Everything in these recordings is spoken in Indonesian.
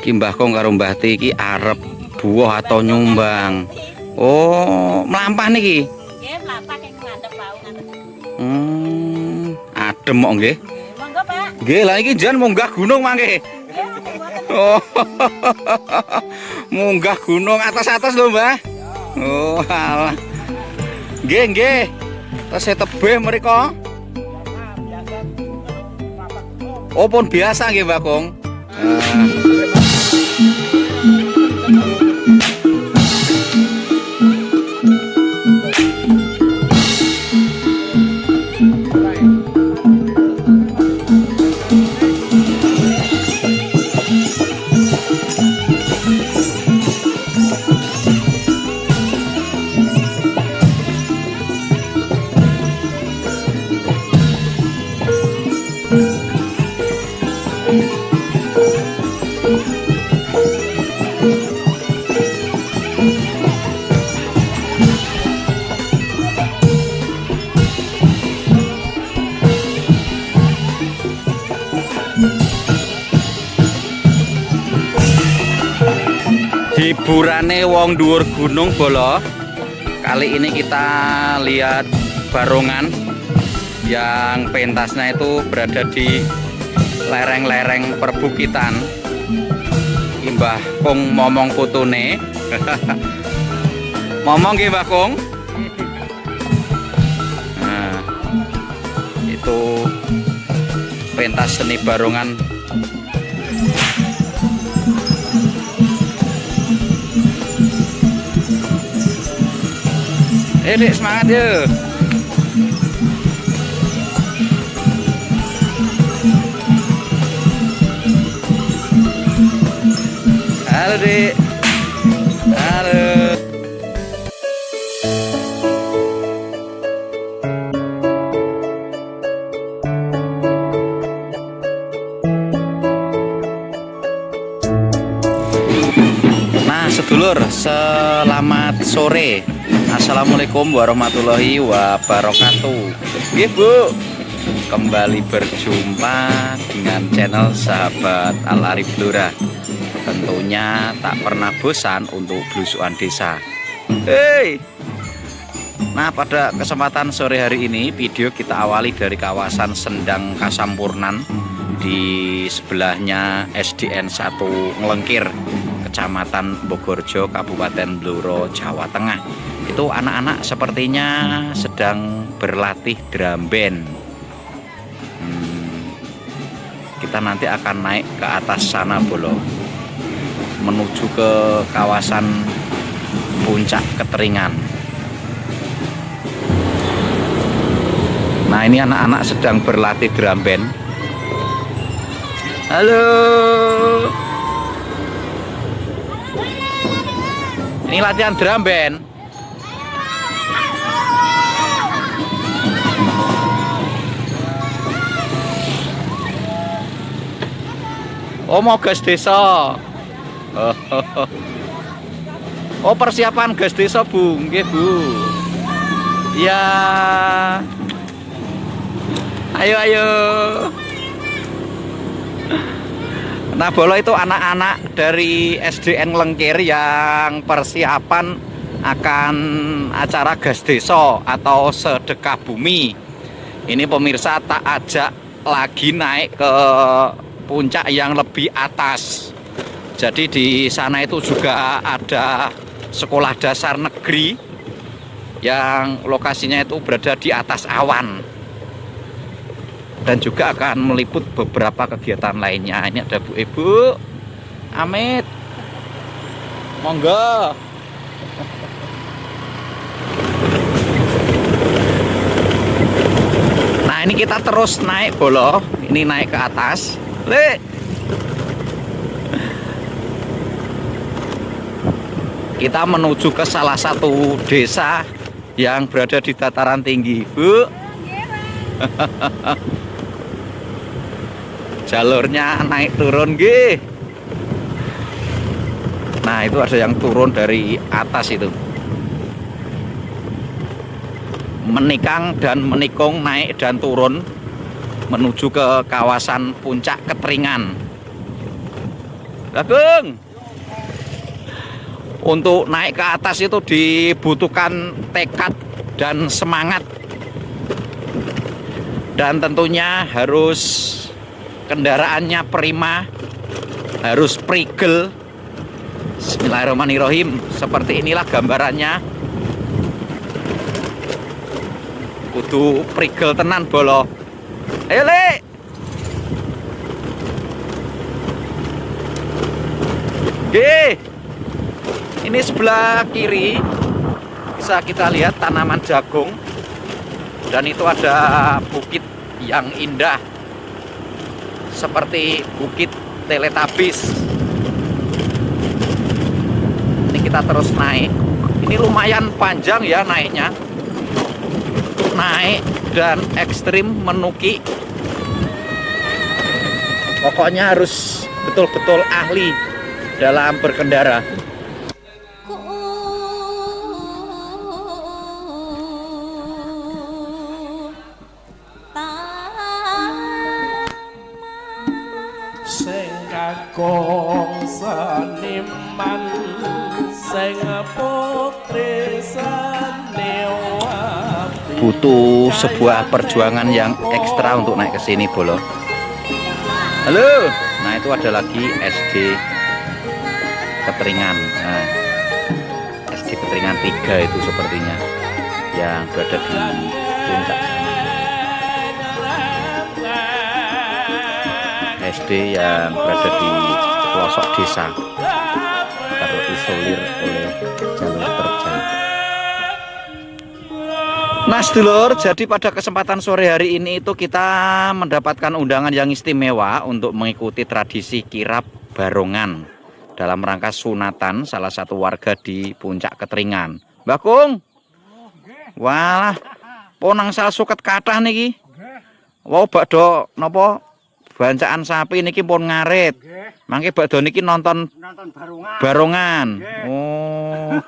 Ki Mbah Kong karo Mbah Ti iki arep buah atau nyumbang. Oh, mlampah niki. Nggih, mlampah keng ngandhep wau ngaten. Adem kok nggih. Monggo, Pak. Nggih, lah iki jan munggah gunung mangke. Nggih, mboten. Oh. Munggah gunung atas-atas lho, Mbah. Oh, alah. Nggih, nggih. Tesih tebih mriko. Oh, pun biasa nggih, Mbah Kong. Hiburane wong dhuwur gunung Bolo. Kali ini kita lihat barongan yang pentasnya itu berada di lereng-lereng perbukitan. Mbah Kong momong putune. Momong nggih Mbah Kong. Nah, itu pentas seni barongan. Dek, semangat ya. Halo Dek. Halo. Nah sedulur, selamat sore. Assalamualaikum warahmatullahi wabarakatuh. Nggih Bu, kembali berjumpa dengan channel Sahabat Al Arif Blora. Tentunya tak pernah bosan untuk belusukan desa. Hey. Nah pada kesempatan sore hari ini video kita awali dari kawasan Sendang Kasampurnan, di sebelahnya SDN 1 Nglengkir, Kecamatan Bogorjo, Kabupaten Blora, Jawa Tengah. Itu anak-anak sepertinya sedang berlatih drum band. Kita nanti akan naik ke atas sana Bolo, menuju ke kawasan Puncak Keteringan. Nah ini anak-anak sedang berlatih drum band. Halo. Ini latihan drum band. Oh mau gas desa. Oh persiapan gas desa Bu, nggih Bu. Ya. Ayo ayo. Nah Bolo itu anak-anak dari SDN Nglengkir yang persiapan akan acara gas desa atau sedekah bumi. Ini pemirsa tak ajak lagi naik ke puncak yang lebih atas. Jadi di sana itu juga ada sekolah dasar negeri yang lokasinya itu berada di atas awan, dan juga akan meliput beberapa kegiatan lainnya. Ini ada Bu Ibu Amit, monggo. Nah ini kita terus naik Bolo, ini naik ke atas. Le. Kita menuju ke salah satu desa yang berada di dataran tinggi, Bu. Jalurnya naik turun, nggih. Nah, itu ada yang turun dari atas itu. Menikang dan menikung, naik dan turun menuju ke kawasan Puncak Keteringan. Bagong. Untuk naik ke atas itu dibutuhkan tekad dan semangat. Dan tentunya harus kendaraannya prima, harus prigel. Bismillahirrahmanirrahim. Seperti inilah gambarannya. Kudu prigel tenan bolo. Ayo Le. Oke. Ini sebelah kiri bisa kita lihat tanaman jagung. Dan itu ada bukit yang indah seperti bukit Teletabis. Ini kita terus naik. Ini lumayan panjang ya naiknya. Naik dan ekstrim menuki. Pokoknya harus betul-betul ahli dalam berkendara. Sing kakung seniman sing putri seniwati. Butuh sebuah perjuangan yang ekstra untuk naik ke sini bolo. Halo. Nah itu ada lagi SD Keteringan. Nah, SD Keteringan 3 itu sepertinya yang berada di puncak sana. SD yang berada di pelosok desa, terisolir oleh jalur terjal. Nah sedulur, jadi pada kesempatan sore hari ini itu kita mendapatkan undangan yang istimewa untuk mengikuti tradisi kirap barongan dalam rangka sunatan salah satu warga di Puncak Keteringan. Mbak Kung, wah, ponang sal suket kathah niki. Wow, bakdo nopo? Bancaan sapi niki pun ngarit. Mangke bakdo niki nonton barongan. Oh.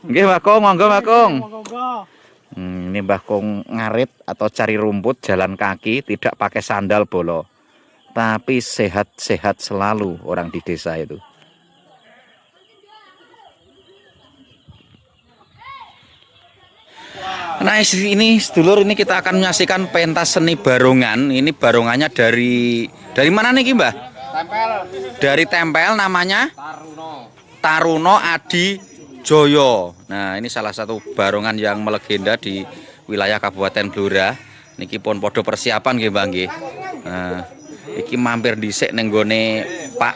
Nggih Mbah Kung, monggo Mbah Kung. Ini Mbah Kung ngarit atau cari rumput jalan kaki, tidak pakai sandal bolo. Tapi sehat-sehat selalu orang di desa itu. Nah ini sedulur, ini kita akan menyaksikan pentas seni barongan. Ini barongannya dari mana nih Mbah? Tempel. Dari Tempel, namanya Taruno. Taruno Adi Joyo. Nah ini salah satu barongan yang melegenda di wilayah Kabupaten Blora. Niki pun podo persiapan nggih Mbah nggih. Nah, iki mampir dhisik ning nggone Pak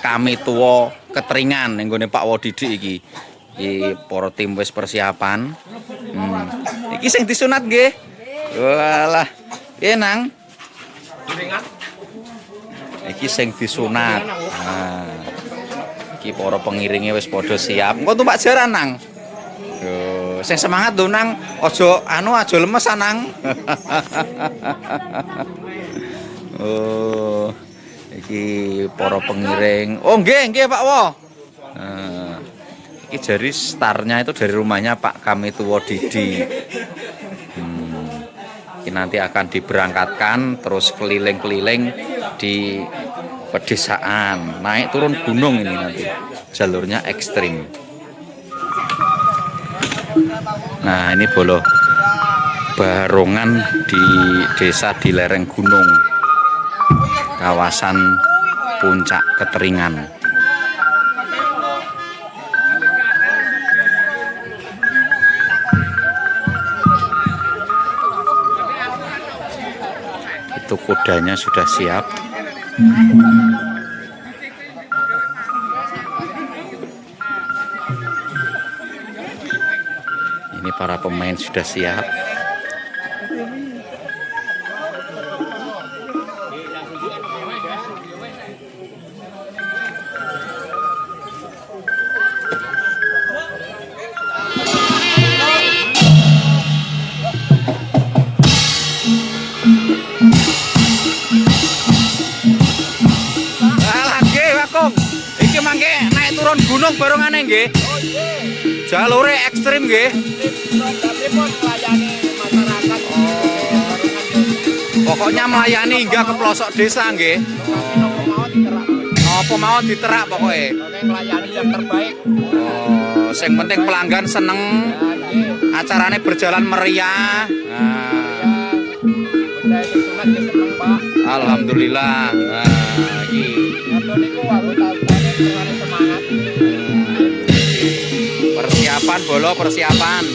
Kami Tuwa Keteringan, ning nggone Pak Wodidi iki. Iki para tim wis persiapan. Iki sing disunat nggih. Walah. Piye nang? Iki sing disunat. Nah. Iki para pengiringe wis padha siap. Engko tumpak jaran nang. Yo, sing semangat lho nang. Aja aja lemes nang. Oh. Iki para pengiring. Oh nggih Pak Wo. Ini jadi startnya itu dari rumahnya Pak Kami Tuwa Didi. Ini nanti akan diberangkatkan terus keliling-keliling di pedesaan, naik turun gunung ini nanti. Jalurnya ekstrim. Nah ini bolo barongan di desa di lereng gunung, kawasan Puncak Keteringan. Itu kudanya sudah siap. Ini para pemain sudah siap. Iki mangke naik turun gunung barengane nggih. Jalure ekstrim nggih. Pokoknya melayani hingga ke pelosok desa nggih. Apa mau diterak pokoknya. Oke, melayani yang terbaik. Oh, sing penting pelanggan seneng, Ya, nggih. acaranya berjalan meriah. Nah, Budaya sing sunat nggih seneng, Pak. alhamdulillah. Nah, iki. Ngoten niku aku tampane terane semangat. Persiapan bolo, persiapan.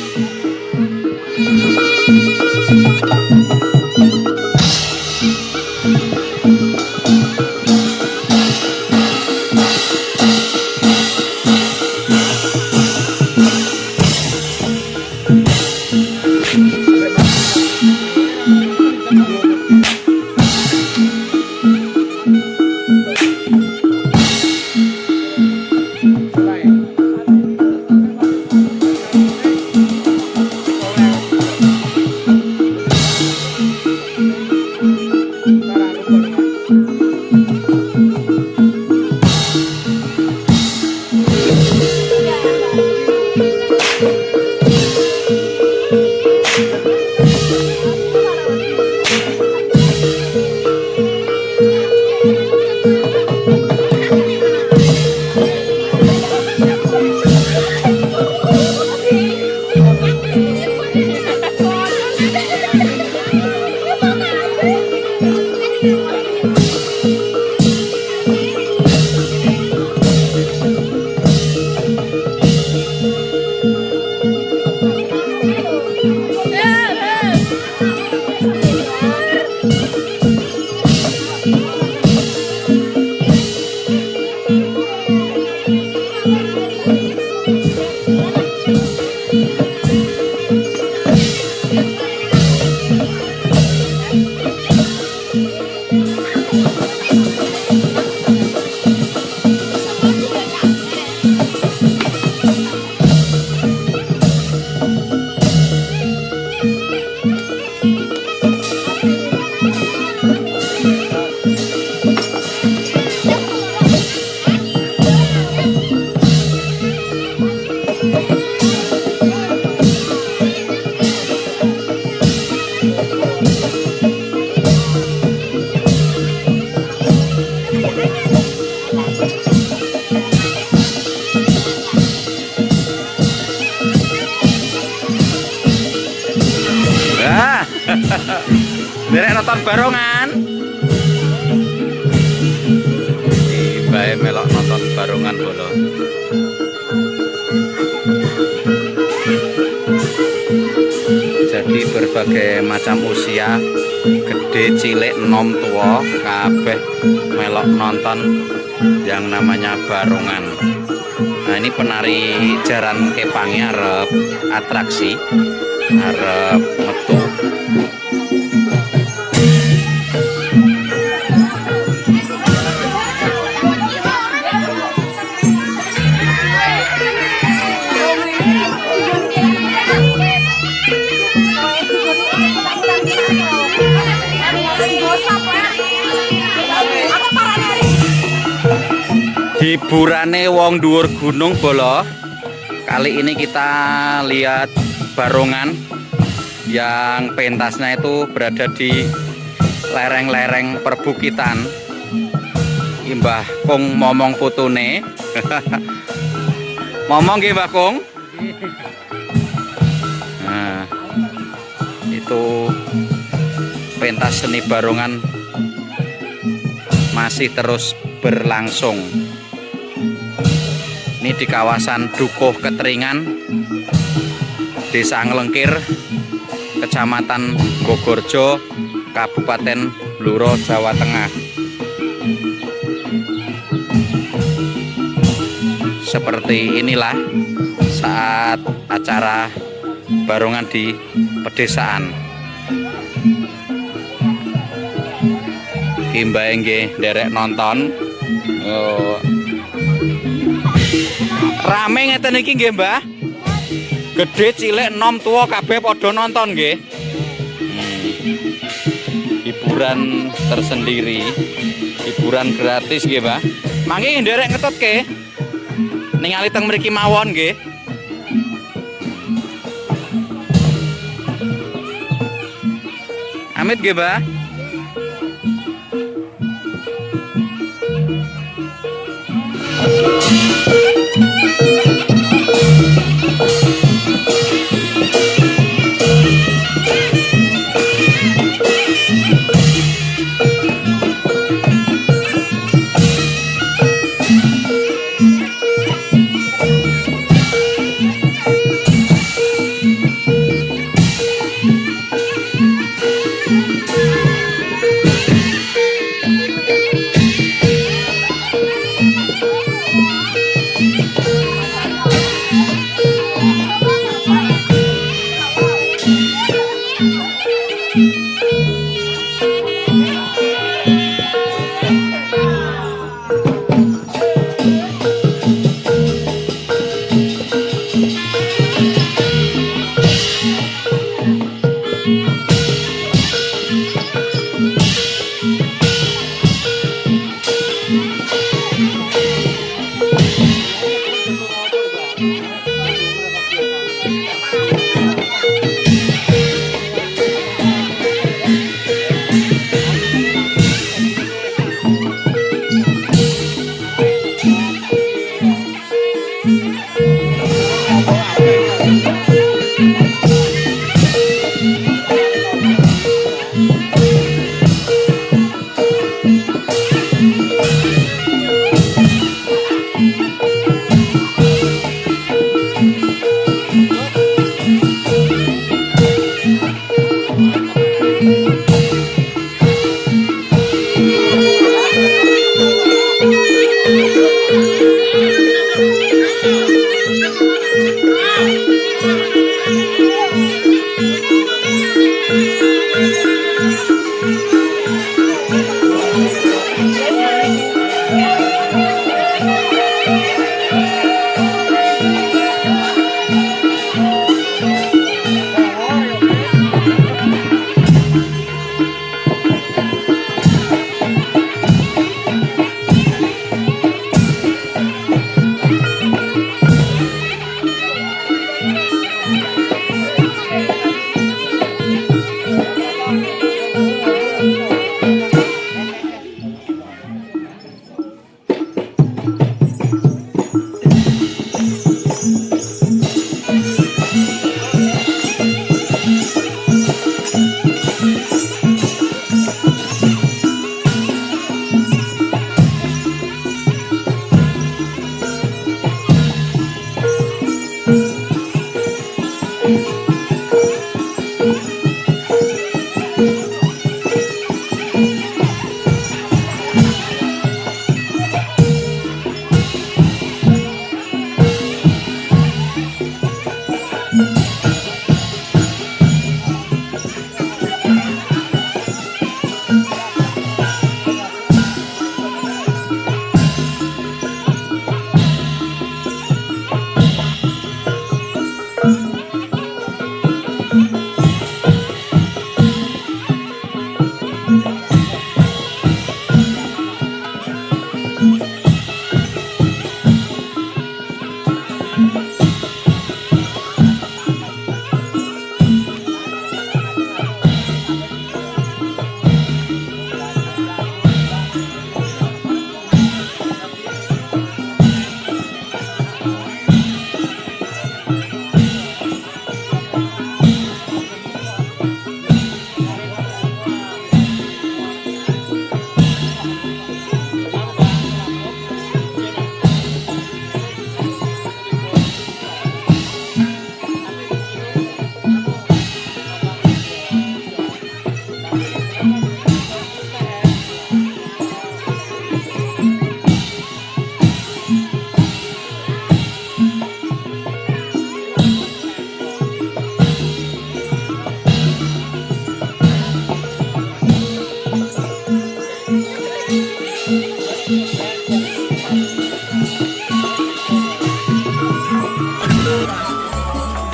Derek nonton barongan. Bae melok nonton barongan bolo. Jadi berbagai macam usia, gede, cilik, enom, tua, kabeh melok nonton yang namanya barongan. Nah ini penari jaran kepangi arep atraksi, arep metu. Hiburane wong dhuwur gunung bolo. Kali ini kita lihat barongan yang pentasnya itu berada di lereng-lereng perbukitan. Mbah Kung momong putune. Momong nggih Mbah Kung? Nah, itu pentas seni barongan masih terus berlangsung. Ini di kawasan Dukuh Keteringan, Desa Nglengkir, Kecamatan Bogorjo, Kabupaten Bluro, Jawa Tengah. Seperti inilah saat acara barongan di pedesaan. Kimbae nggih nderek nonton. Oh. Rame ngeten iki nggih, Mbah. Gede, cilik, enom, tua kabeh padha nonton nggih. Hiburan tersendiri, hiburan gratis nggih, Mbah. Mangke nderek ngetutke. Ningali teng mriki mawon nggih. Amit nggih, Mbah.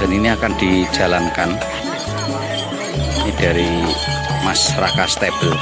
Dan ini akan dijalankan ini dari Mas Raka Stable.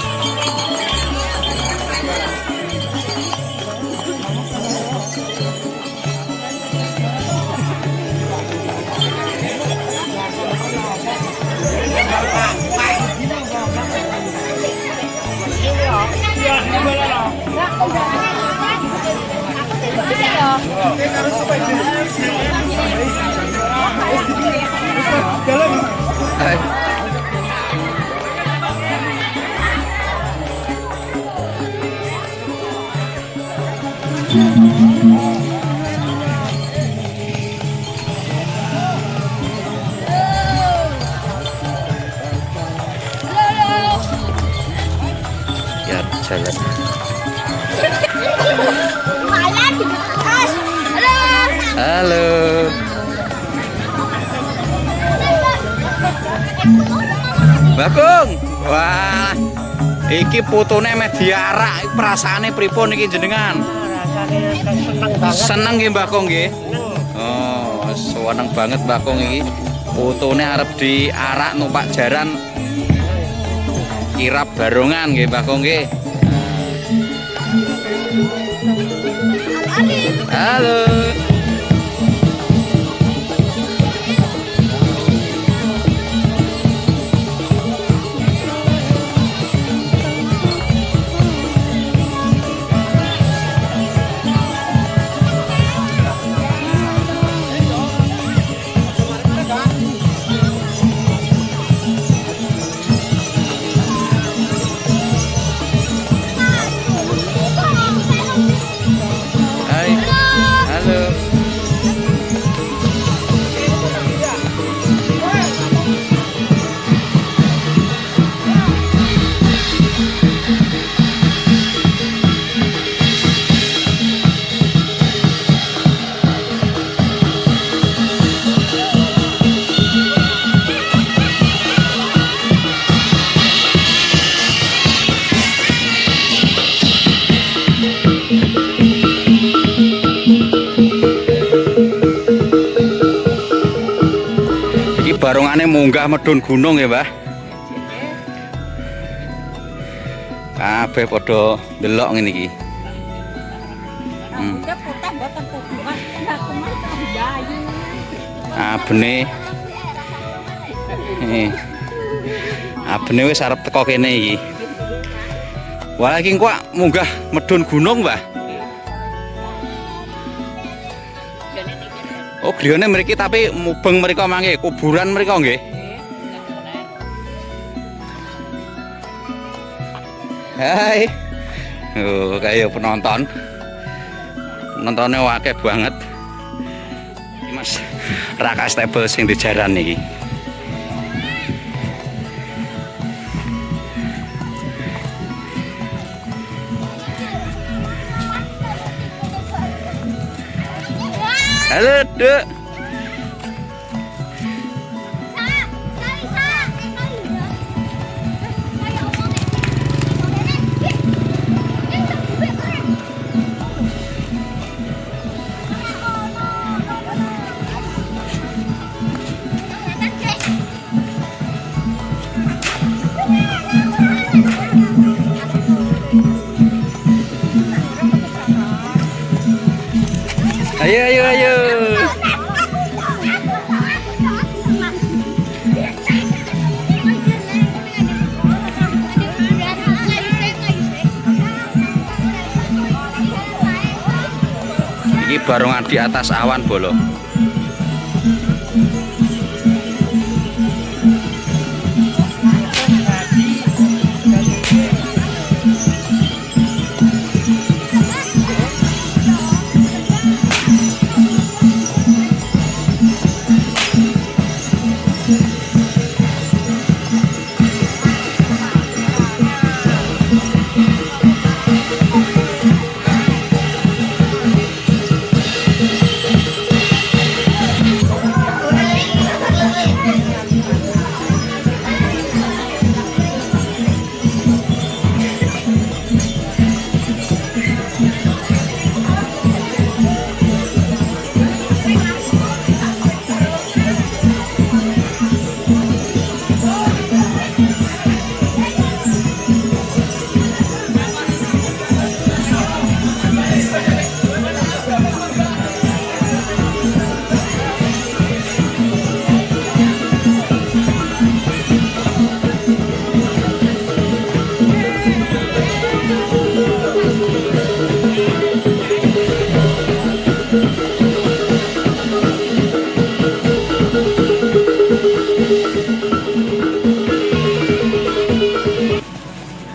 Ya, jalan. Halo. Bakung. Wah. Iki putune meh diarak, perasaane pripun iki jenengan? Rasane seneng banget. Seneng nggih Bakung nggih. Oh, seneng banget Bakung iki. Putune arep diarak numpak jaran kirap barongan nggih Bakung nggih. Halo. munggah medun gunung ya, Mbah. Kabeh padha ndelok ngene iki. Udah putih boten kubuan, enggak kuman bayu. Abene. Abene wis arep teko kene iki. Wah, iki kok munggah medun gunung, Mbah. Oh, griyane mriki tapi mubeng mriko mangke, kuburan mriko nggih. Hai. Oh, kaya penonton. Penontonnya akeh banget. Iki Mas Raka Stable sing dijaran iki. Halo, Dek. Ayo, ayo, ayo. Ini barongan di atas awan bolo.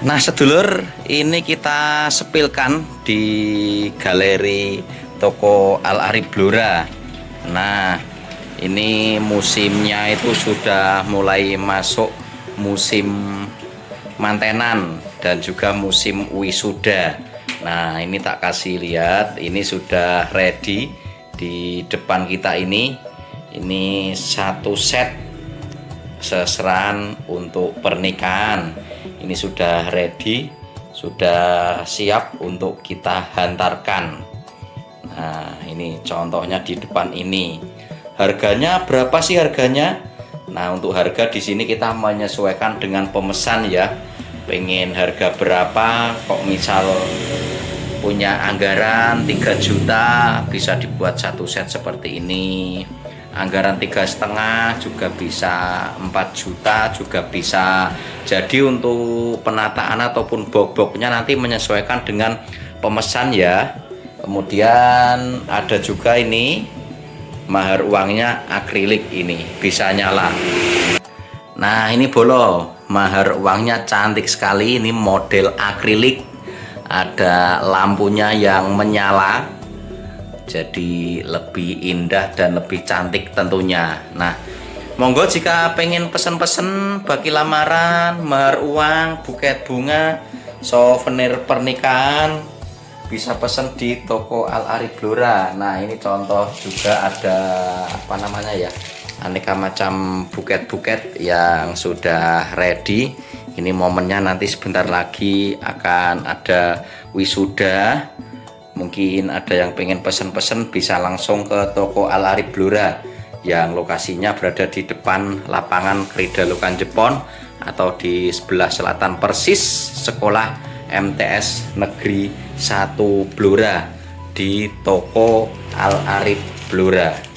Nah sedulur, ini kita sepilkan di galeri toko Al Arif Blora. Nah ini musimnya itu sudah mulai masuk musim mantenan dan juga musim wisuda. Nah ini tak kasih lihat, ini sudah ready di depan kita ini. Ini satu set seserahan untuk pernikahan. Ini sudah ready, sudah siap untuk kita hantarkan. Nah ini contohnya di depan ini. Harganya berapa sih harganya? Nah untuk harga di sini kita menyesuaikan dengan pemesan ya. Pengen harga berapa? Kok misal punya anggaran 3 juta bisa dibuat satu set seperti ini. Anggaran 3,5 juga bisa, 4 juta juga bisa. Jadi untuk penataan ataupun box-boxnya nanti menyesuaikan dengan pemesan ya. Kemudian ada juga ini mahar uangnya akrilik, ini bisa nyala. Nah ini bolo, mahar uangnya cantik sekali. Ini model akrilik, ada lampunya yang menyala, jadi lebih indah dan lebih cantik tentunya. Nah monggo jika pengen pesen-pesen bagi lamaran, mahar uang, buket bunga, souvenir pernikahan, bisa pesen di toko Al Arif Blora. Nah ini contoh juga ada apa namanya ya, aneka macam buket-buket yang sudah ready. Ini momennya nanti sebentar lagi akan ada wisuda. Mungkin ada yang pengen pesen-pesen bisa langsung ke toko Al Arif Blora. yang lokasinya berada di depan lapangan Kridalokan Jepon atau di sebelah selatan persis sekolah MTS Negeri 1 Blora di Toko Al Arif Blora.